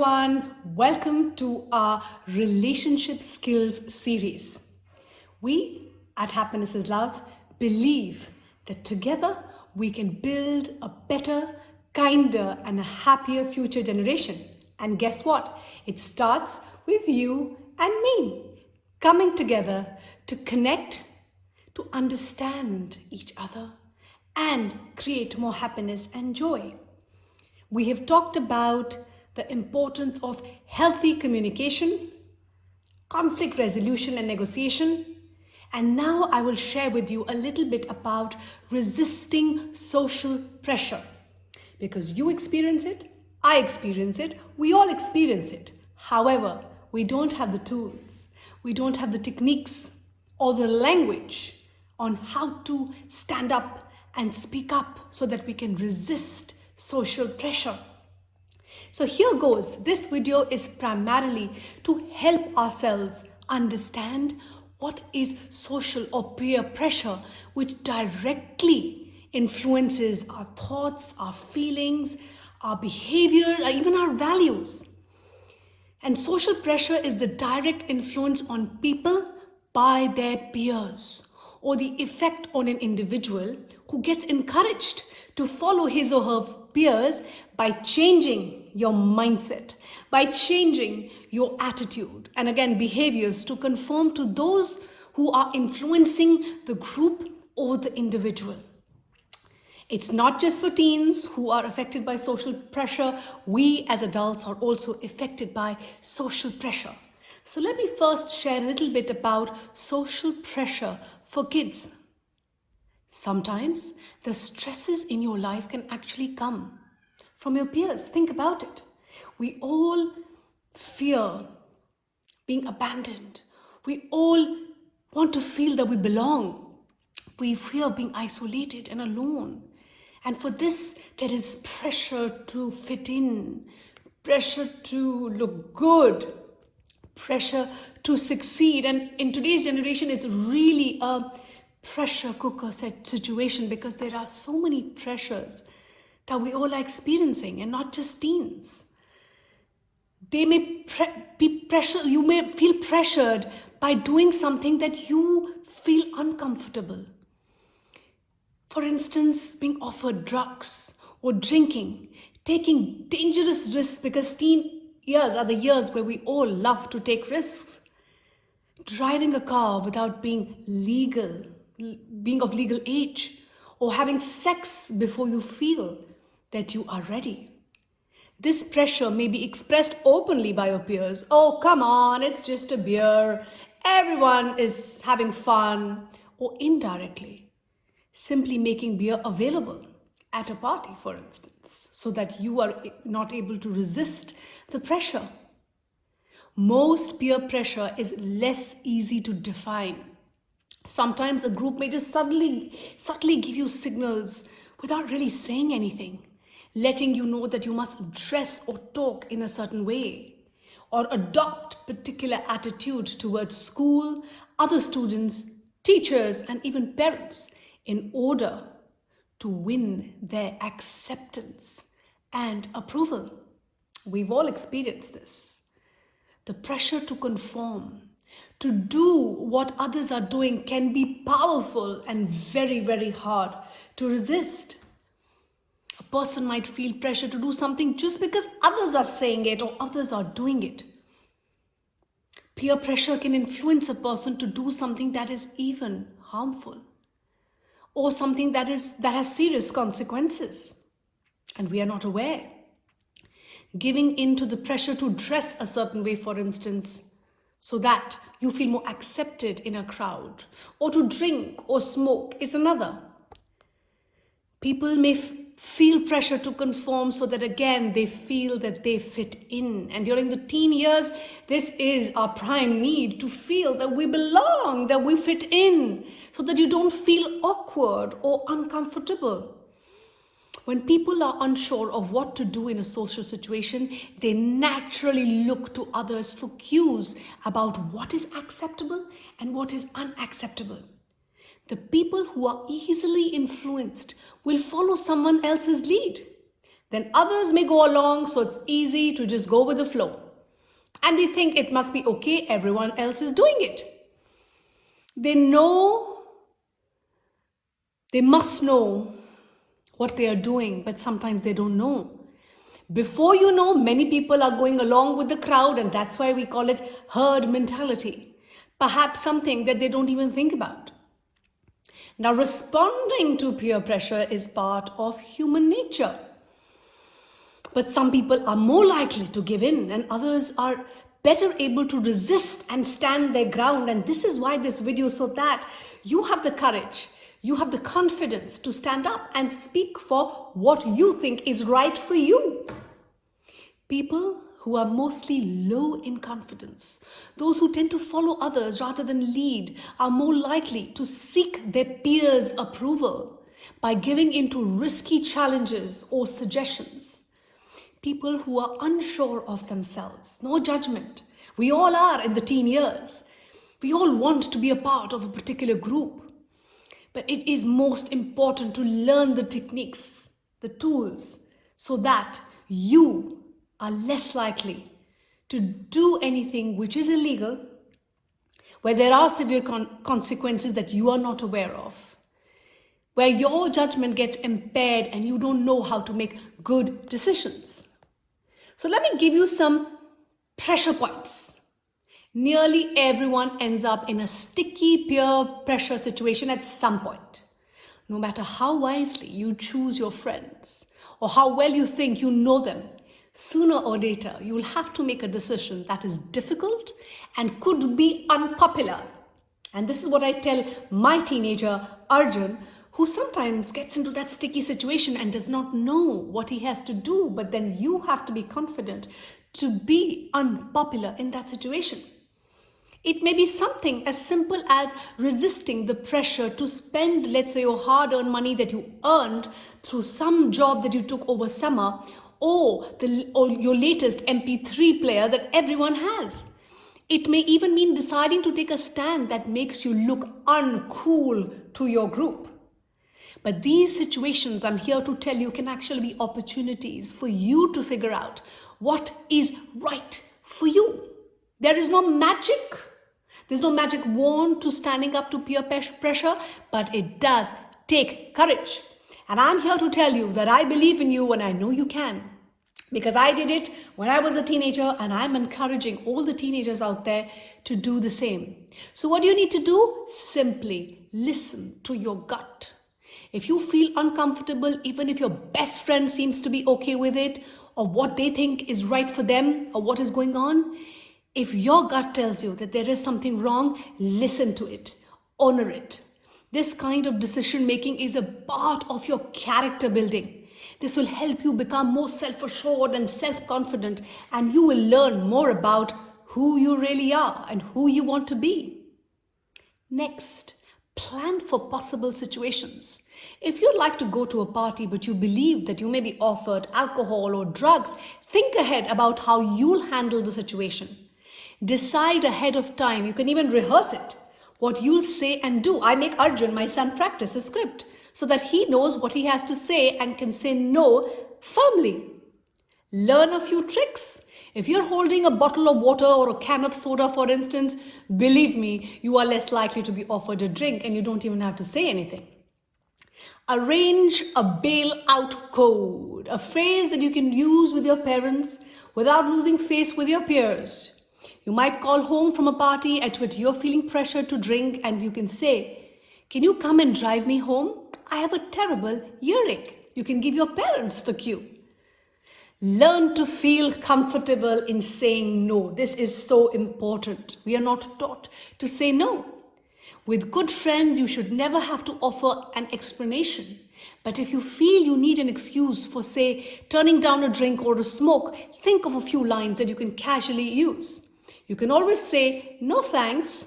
everyone. Welcome to our relationship skills series. We at Happiness is Love believe that together we can build a better, kinder, and a happier future generation. And guess what? It starts with you and me coming together to connect, to understand each other, and create more happiness and joy. We have talked about the importance of healthy communication, conflict resolution and negotiation. And now I will share with you a little bit about resisting social pressure. Because you experience it, I experience it, we all experience it. However, we don't have the tools, we don't have the techniques or the language on how to stand up and speak up so that we can resist social pressure. So here goes. This video is primarily to help ourselves understand what is social or peer pressure, which directly influences our thoughts, our feelings, our behavior, or even our values. And social pressure is the direct influence on people by their peers, or the effect on an individual who gets encouraged to follow his or her peers by changing your mindset, by changing your attitude, and again, behaviors to conform to those who are influencing the group or the individual. It's not just for teens who are affected by social pressure. We as adults are also affected by social pressure. So let me first share a little bit about social pressure for kids. Sometimes the stresses in your life can actually come from your peers. Think about it. We all fear being abandoned. We all want to feel that we belong. We fear being isolated and alone. And for this, there is pressure to fit in, pressure to look good, pressure to succeed. And in today's generation, it's really a pressure cooker situation because there are so many pressures that we all are experiencing, and not just teens. They may be pressure. You may feel pressured by doing something that you feel uncomfortable. For instance, being offered drugs or drinking, taking dangerous risks, because teen years are the years where we all love to take risks. Driving a car without being of legal age, or having sex before you feel that you are ready. This pressure may be expressed openly by your peers. Oh, come on, it's just a beer. Everyone is having fun. Or indirectly, simply making beer available at a party, for instance, so that you are not able to resist the pressure. Most peer pressure is less easy to define. Sometimes a group may just subtly give you signals without really saying anything, letting you know that you must dress or talk in a certain way, or adopt particular attitude towards school, other students, teachers, and even parents in order to win their acceptance and approval. We've all experienced this. The pressure to conform, to do what others are doing, can be powerful and very, very hard to resist. A person might feel pressure to do something just because others are saying it or others are doing it. Peer pressure can influence a person to do something that is even harmful, or something that has serious consequences, and we are not aware. Giving in to the pressure to dress a certain way, for instance, so that you feel more accepted in a crowd, or to drink or smoke is another. People may feel pressure to conform so that again they feel that they fit in. And during the teen years, this is our prime need, to feel that we belong, that we fit in, so that you don't feel awkward or uncomfortable. When people are unsure of what to do in a social situation, they naturally look to others for cues about what is acceptable and what is unacceptable. The people who are easily influenced will follow someone else's lead. Then others may go along, so it's easy to just go with the flow. And they think it must be okay, everyone else is doing it. They must know what they are doing, but sometimes they don't know. Before you know, many people are going along with the crowd, and that's why we call it herd mentality. Perhaps something that they don't even think about. Now, responding to peer pressure is part of human nature. But some people are more likely to give in, and others are better able to resist and stand their ground. And this is why this video, so that you have the courage, you have the confidence to stand up and speak for what you think is right for you. People who are mostly low in confidence, those who tend to follow others rather than lead, are more likely to seek their peers' approval by giving into risky challenges or suggestions. People who are unsure of themselves, no judgment. We all are in the teen years. We all want to be a part of a particular group. But it is most important to learn the techniques, the tools, so that you are less likely to do anything which is illegal, where there are severe consequences that you are not aware of, where your judgment gets impaired and you don't know how to make good decisions. So let me give you some pressure points. Nearly everyone ends up in a sticky peer pressure situation at some point. No matter how wisely you choose your friends or how well you think you know them, sooner or later you will have to make a decision that is difficult and could be unpopular. And this is what I tell my teenager Arjun, who sometimes gets into that sticky situation and does not know what he has to do, but then you have to be confident to be unpopular in that situation. It may be something as simple as resisting the pressure to spend, let's say, your hard-earned money that you earned through some job that you took over summer, or your latest MP3 player that everyone has. It may even mean deciding to take a stand that makes you look uncool to your group. But these situations, I'm here to tell you, can actually be opportunities for you to figure out what is right for you. There is no magic. There's no magic wand to standing up to peer pressure, but it does take courage. And I'm here to tell you that I believe in you and I know you can. Because I did it when I was a teenager, and I'm encouraging all the teenagers out there to do the same. So what do you need to do? Simply listen to your gut. If you feel uncomfortable, even if your best friend seems to be okay with it, or what they think is right for them, or what is going on, if your gut tells you that there is something wrong, listen to it, honor it. This kind of decision making is a part of your character building. This will help you become more self-assured and self-confident, and you will learn more about who you really are and who you want to be. Next, plan for possible situations. If you'd like to go to a party but you believe that you may be offered alcohol or drugs, think ahead about how you'll handle the situation. Decide ahead of time. You can even rehearse it, what you'll say and do. I make Arjun, my son, practice a script so that he knows what he has to say and can say no firmly. Learn a few tricks. If you're holding a bottle of water or a can of soda, for instance, believe me, you are less likely to be offered a drink and you don't even have to say anything. Arrange a bailout code, a phrase that you can use with your parents without losing face with your peers. You might call home from a party at which you're feeling pressured to drink, and you can say, "Can you come and drive me home? I have a terrible earache." You can give your parents the cue. Learn to feel comfortable in saying no. This is so important. We are not taught to say no. With good friends, you should never have to offer an explanation. But if you feel you need an excuse for, say, turning down a drink or a smoke, think of a few lines that you can casually use. You can always say, "No thanks.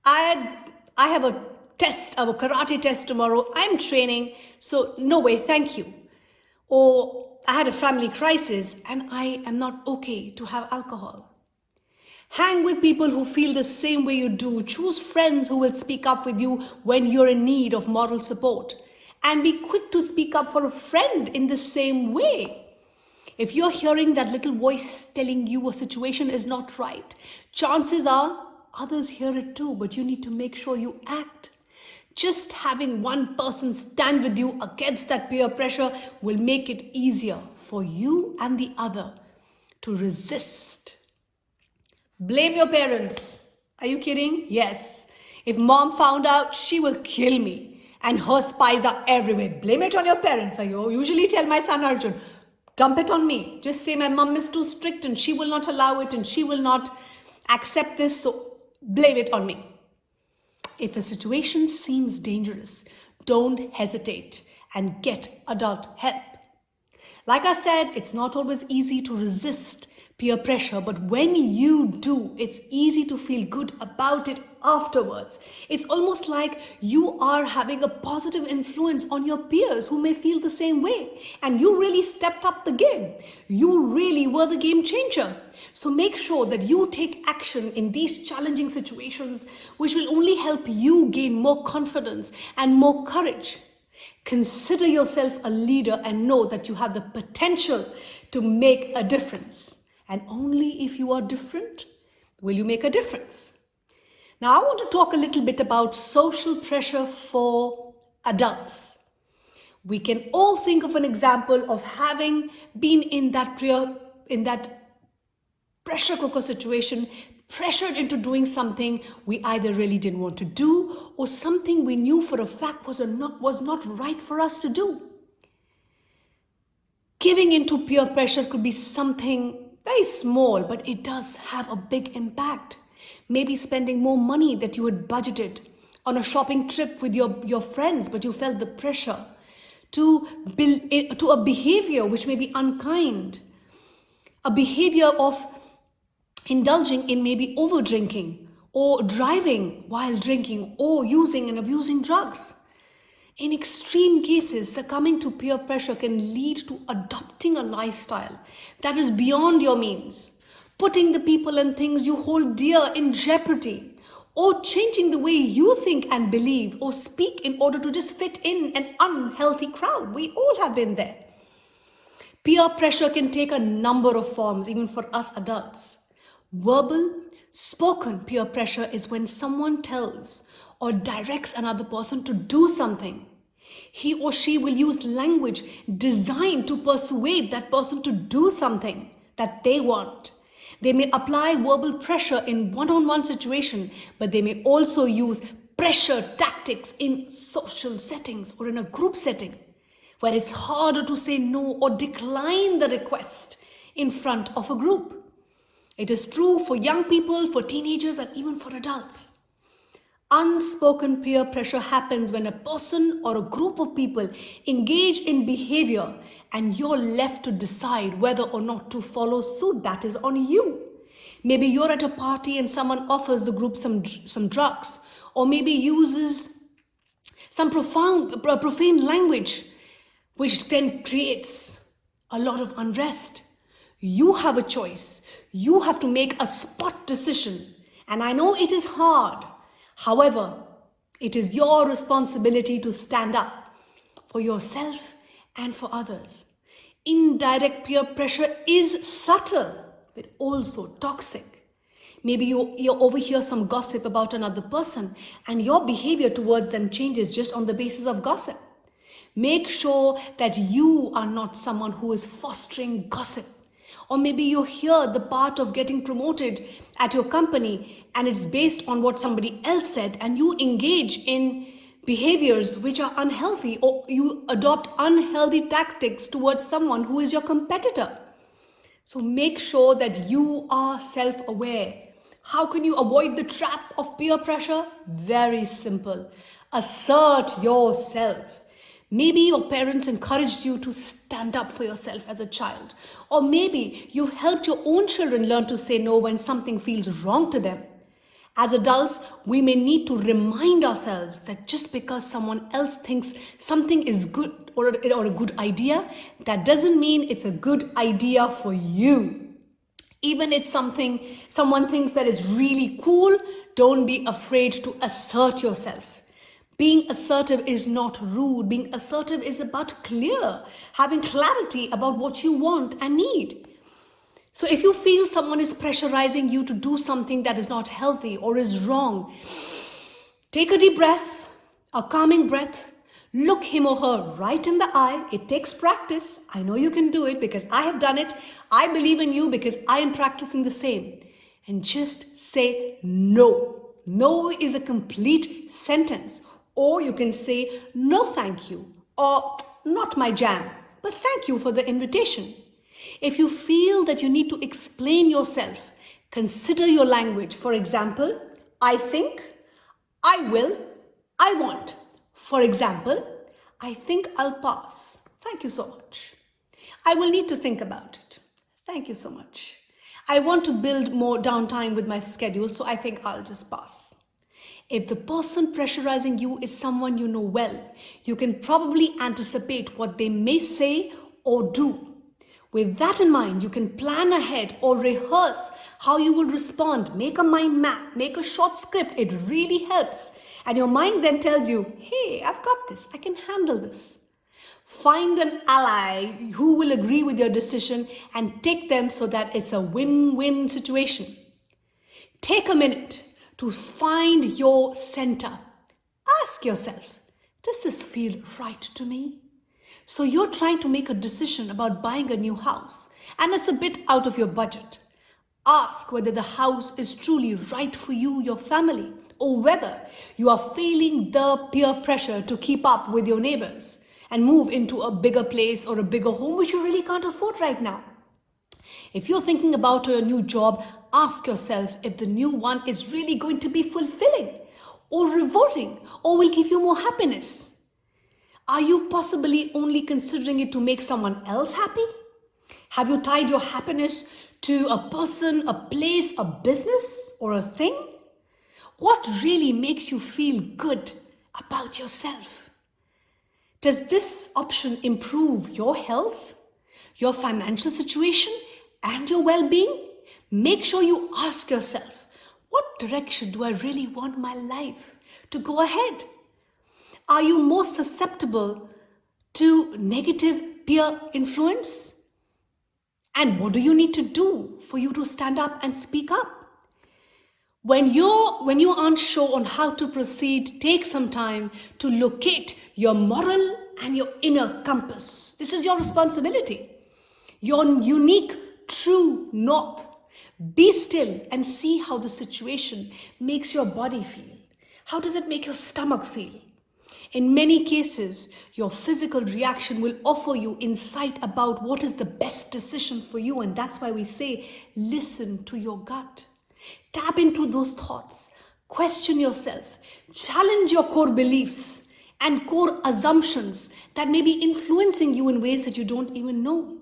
I have a karate test tomorrow. I'm training, so no way, thank you." Or, "I had a family crisis and I am not okay to have alcohol." Hang with people who feel the same way you do. Choose friends who will speak up with you when you're in need of moral support. And be quick to speak up for a friend in the same way. If you're hearing that little voice telling you a situation is not right, chances are others hear it too, but you need to make sure you act. Just having one person stand with you against that peer pressure will make it easier for you and the other to resist. Blame your parents. Are you kidding? Yes. If mom found out, she will kill me. And her spies are everywhere. Blame it on your parents. I usually tell my son Arjun, dump it on me. Just say my mom is too strict and she will not allow it and she will not accept this. So blame it on me. If a situation seems dangerous, don't hesitate and get adult help. Like I said, it's not always easy to resist peer pressure, but when you do, it's easy to feel good about it afterwards. It's almost like you are having a positive influence on your peers who may feel the same way, and you really stepped up the game. You really were the game changer. So make sure that you take action in these challenging situations, which will only help you gain more confidence and more courage. Consider yourself a leader and know that you have the potential to make a difference. And only if you are different will you make a difference. Now, I want to talk a little bit about social pressure for adults. We can all think of an example of having been in that pressure cooker situation, pressured into doing something we either really didn't want to do or something we knew for a fact was not right for us to do. Giving into peer pressure could be something very small, but it does have a big impact. Maybe spending more money that you had budgeted on a shopping trip with your friends, but you felt the pressure to a behavior which may be unkind, a behavior of indulging in maybe over drinking or driving while drinking or using and abusing drugs. In extreme cases, succumbing to peer pressure can lead to adopting a lifestyle that is beyond your means, putting the people and things you hold dear in jeopardy, or changing the way you think and believe or speak in order to just fit in an unhealthy crowd. We all have been there. Peer pressure can take a number of forms, even for us adults. Verbal, spoken peer pressure is when someone tells or directs another person to do something. He or she will use language designed to persuade that person to do something that they want. They may apply verbal pressure in one-on-one situation, but they may also use pressure tactics in social settings or in a group setting, where it's harder to say no or decline the request in front of a group. It is true for young people, for teenagers, and even for adults. Unspoken peer pressure happens when a person or a group of people engage in behavior and you're left to decide whether or not to follow suit. That is on you. Maybe you're at a party and someone offers the group some drugs, or maybe uses some profane language, which then creates a lot of unrest. You have a choice. You have to make a spot decision. And I know it is hard. However, it is your responsibility to stand up for yourself and for others. Indirect peer pressure is subtle, but also toxic. Maybe you overhear some gossip about another person and your behavior towards them changes just on the basis of gossip. Make sure that you are not someone who is fostering gossip. Or maybe you hear the part of getting promoted at your company and it's based on what somebody else said, and you engage in behaviors which are unhealthy, or you adopt unhealthy tactics towards someone who is your competitor. So make sure that you are self-aware. How can you avoid the trap of peer pressure? Very simple. Assert yourself. Maybe your parents encouraged you to stand up for yourself as a child. Or maybe you helped your own children learn to say no when something feels wrong to them. As adults, we may need to remind ourselves that just because someone else thinks something is good or a good idea, that doesn't mean it's a good idea for you. Even if someone thinks that is really cool, don't be afraid to assert yourself. Being assertive is not rude. Being assertive is about having clarity about what you want and need. So if you feel someone is pressurizing you to do something that is not healthy or is wrong, take a deep breath, a calming breath. Look him or her right in the eye. It takes practice. I know you can do it because I have done it. I believe in you because I am practicing the same. And just say no. No is a complete sentence. Or you can say, no thank you, or not my jam, but thank you for the invitation. If you feel that you need to explain yourself, consider your language. For example, I think, I will, I want. For example, I think I'll pass. Thank you so much. I will need to think about it. Thank you so much. I want to build more downtime with my schedule, so I think I'll just pass. If the person pressurizing you is someone you know well, you can probably anticipate what they may say or do. With that in mind, you can plan ahead or rehearse how you will respond. Make a mind map, make a short script. It really helps. And your mind then tells you, hey, I've got this. I can handle this. Find an ally who will agree with your decision and take them so that it's a win-win situation. Take a minute to find your center. Ask yourself, does this feel right to me? So you're trying to make a decision about buying a new house and it's a bit out of your budget. Ask whether the house is truly right for you, your family, or whether you are feeling the peer pressure to keep up with your neighbors and move into a bigger place or a bigger home which you really can't afford right now. If you're thinking about a new job, ask yourself if the new one is really going to be fulfilling or rewarding or will give you more happiness. Are you possibly only considering it to make someone else happy? Have you tied your happiness to a person, a place, a business, or a thing? What really makes you feel good about yourself? Does this option improve your health, your financial situation, and your well-being? Make sure you ask yourself, what direction do I really want my life to go ahead? Are you more susceptible to negative peer influence? And what do you need to do for you to stand up and speak up? When you aren't sure on how to proceed, take some time to locate your moral and your inner compass. This is your responsibility, your unique true north. Be still and see how the situation makes your body feel. How does it make your stomach feel? In many cases, your physical reaction will offer you insight about what is the best decision for you. And that's why we say, listen to your gut. Tap into those thoughts. Question yourself. Challenge your core beliefs and core assumptions that may be influencing you in ways that you don't even know.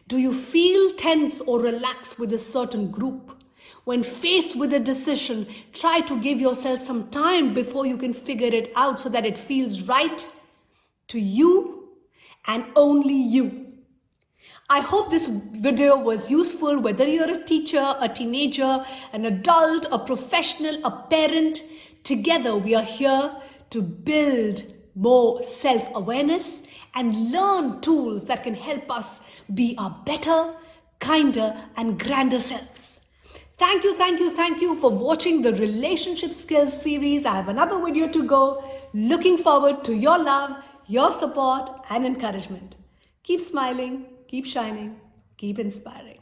Do you feel tense or relaxed with a certain group? When faced with a decision, try to give yourself some time before you can figure it out so that it feels right to you and only you. I hope this video was useful, whether you're a teacher, a teenager, an adult, a professional, a parent. Together we are here to build more self-awareness and learn tools that can help us be our better, kinder, and grander selves. Thank you for watching the Relationship Skills series. I have another video to go. Looking forward to your love, your support, and encouragement. Keep smiling, keep shining, keep inspiring.